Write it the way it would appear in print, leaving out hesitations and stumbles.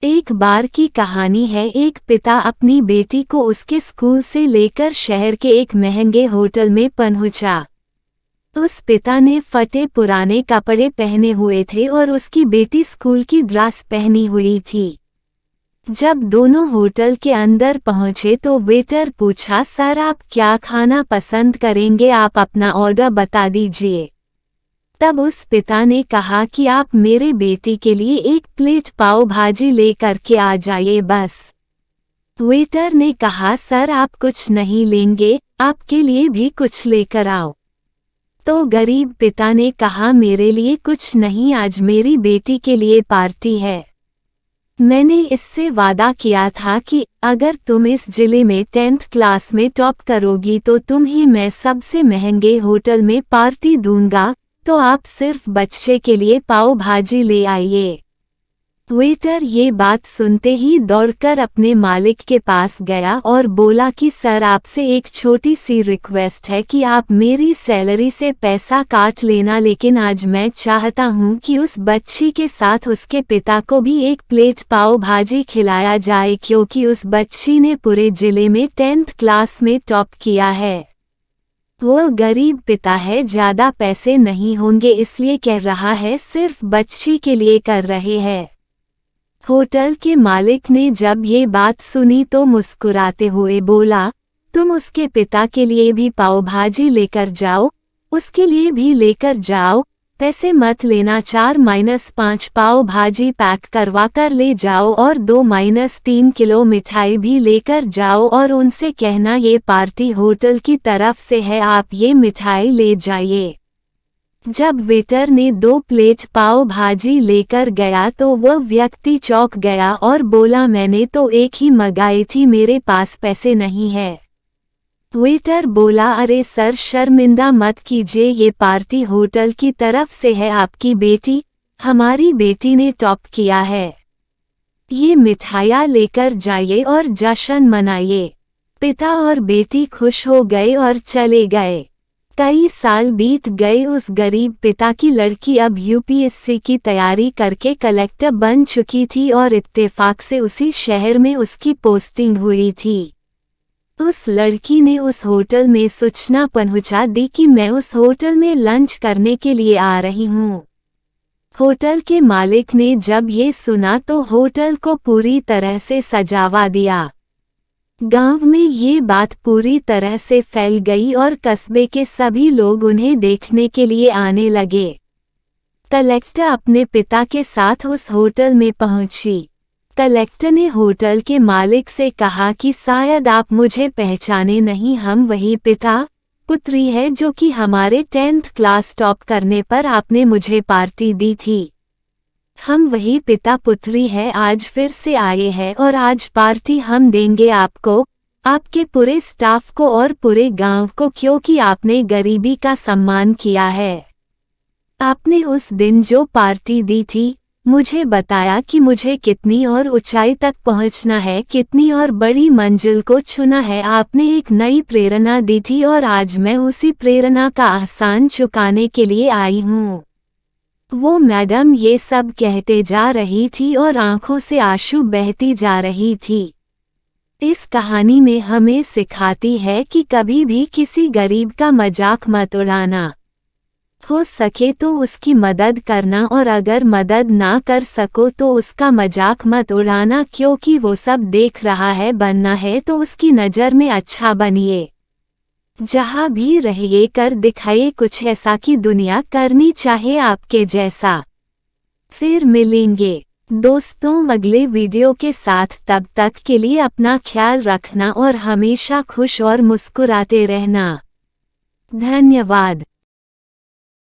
एक बार की कहानी है। एक पिता अपनी बेटी को उसके स्कूल से लेकर शहर के एक महंगे होटल में पहुंचा। उस पिता ने फटे पुराने कपड़े पहने हुए थे और उसकी बेटी स्कूल की ड्रेस पहनी हुई थी। जब दोनों होटल के अंदर पहुंचे तो वेटर पूछा, सर आप क्या खाना पसंद करेंगे, आप अपना ऑर्डर बता दीजिए। तब उस पिता ने कहा कि आप मेरे बेटी के लिए एक प्लेट पाव भाजी लेकर के आ जाइए बस। वेटर ने कहा, सर आप कुछ नहीं लेंगे, आपके लिए भी कुछ लेकर आओ। तो गरीब पिता ने कहा, मेरे लिए कुछ नहीं, आज मेरी बेटी के लिए पार्टी है। मैंने इससे वादा किया था कि अगर तुम इस जिले में 10th क्लास में टॉप करोगी तो तुम्हें मैं सबसे महंगे होटल में पार्टी दूंगा, तो आप सिर्फ बच्चे के लिए पाव भाजी ले आइए। वेटर ये बात सुनते ही दौड़कर अपने मालिक के पास गया और बोला कि सर आपसे एक छोटी सी रिक्वेस्ट है कि आप मेरी सैलरी से पैसा काट लेना, लेकिन आज मैं चाहता हूं कि उस बच्ची के साथ उसके पिता को भी एक प्लेट पाव भाजी खिलाया जाए, क्योंकि उस बच्ची ने पूरे जिले में 10th क्लास में टॉप किया है। वो गरीब पिता है, ज्यादा पैसे नहीं होंगे इसलिए कह रहा है, सिर्फ बच्ची के लिए कर रहे हैं। होटल के मालिक ने जब ये बात सुनी तो मुस्कुराते हुए बोला, तुम उसके पिता के लिए भी पाव भाजी लेकर जाओ, उसके लिए भी लेकर जाओ, पैसे मत लेना, 4-5 पाव भाजी पैक करवा कर ले जाओ और 2-3 किलो मिठाई भी लेकर जाओ और उनसे कहना ये पार्टी होटल की तरफ से है, आप ये मिठाई ले जाइए। जब वेटर ने 2 प्लेट पाव भाजी लेकर गया तो वह व्यक्ति चौंक गया और बोला, मैंने तो एक ही मंगाई थी, मेरे पास पैसे नहीं है। वेटर बोला, अरे सर शर्मिंदा मत कीजिए, ये पार्टी होटल की तरफ से है, आपकी बेटी, हमारी बेटी ने टॉप किया है, ये मिठाइयाँ लेकर जाइए और जश्न मनाइए। पिता और बेटी खुश हो गए और चले गए। कई साल बीत गए। उस गरीब पिता की लड़की अब यूपीएससी की तैयारी करके कलेक्टर बन चुकी थी और इत्तेफाक से उसी शहर में उसकी पोस्टिंग हुई थी। उस लड़की ने उस होटल में सूचना पहुंचा दी कि मैं उस होटल में लंच करने के लिए आ रही हूँ। होटल के मालिक ने जब ये सुना तो होटल को पूरी तरह से सजावा दिया। गांव में ये बात पूरी तरह से फैल गई और कस्बे के सभी लोग उन्हें देखने के लिए आने लगे। कलेक्टर अपने पिता के साथ उस होटल में पहुंची। कलेक्टर ने होटल के मालिक से कहा कि शायद आप मुझे पहचाने नहीं, हम वही पिता पुत्री है जो कि हमारे 10th क्लास टॉप करने पर आपने मुझे पार्टी दी थी। हम वही पिता पुत्री है, आज फिर से आए हैं और आज पार्टी हम देंगे आपको, आपके पूरे स्टाफ को और पूरे गांव को, क्योंकि आपने गरीबी का सम्मान किया है। आपने उस दिन जो पार्टी दी थी, मुझे बताया कि मुझे कितनी और ऊंचाई तक पहुंचना है, कितनी और बड़ी मंजिल को छूना है। आपने एक नई प्रेरणा दी थी और आज मैं उसी प्रेरणा का एहसान चुकाने के लिए आई हूँ। वो मैडम ये सब कहते जा रही थी और आंखों से आंसू बहती जा रही थी। इस कहानी में हमें सिखाती है कि कभी भी किसी गरीब का मजाक मत उड़ाना। हो सके तो उसकी मदद करना और अगर मदद ना कर सको तो उसका मजाक मत उड़ाना, क्योंकि वो सब देख रहा है। बनना है तो उसकी नज़र में अच्छा बनिए। जहाँ भी रहिए कर दिखाइए कुछ ऐसा कि दुनिया करनी चाहे आपके जैसा। फिर मिलेंगे दोस्तों अगले वीडियो के साथ, तब तक के लिए अपना ख्याल रखना और हमेशा खुश और मुस्कुराते रहना। धन्यवाद।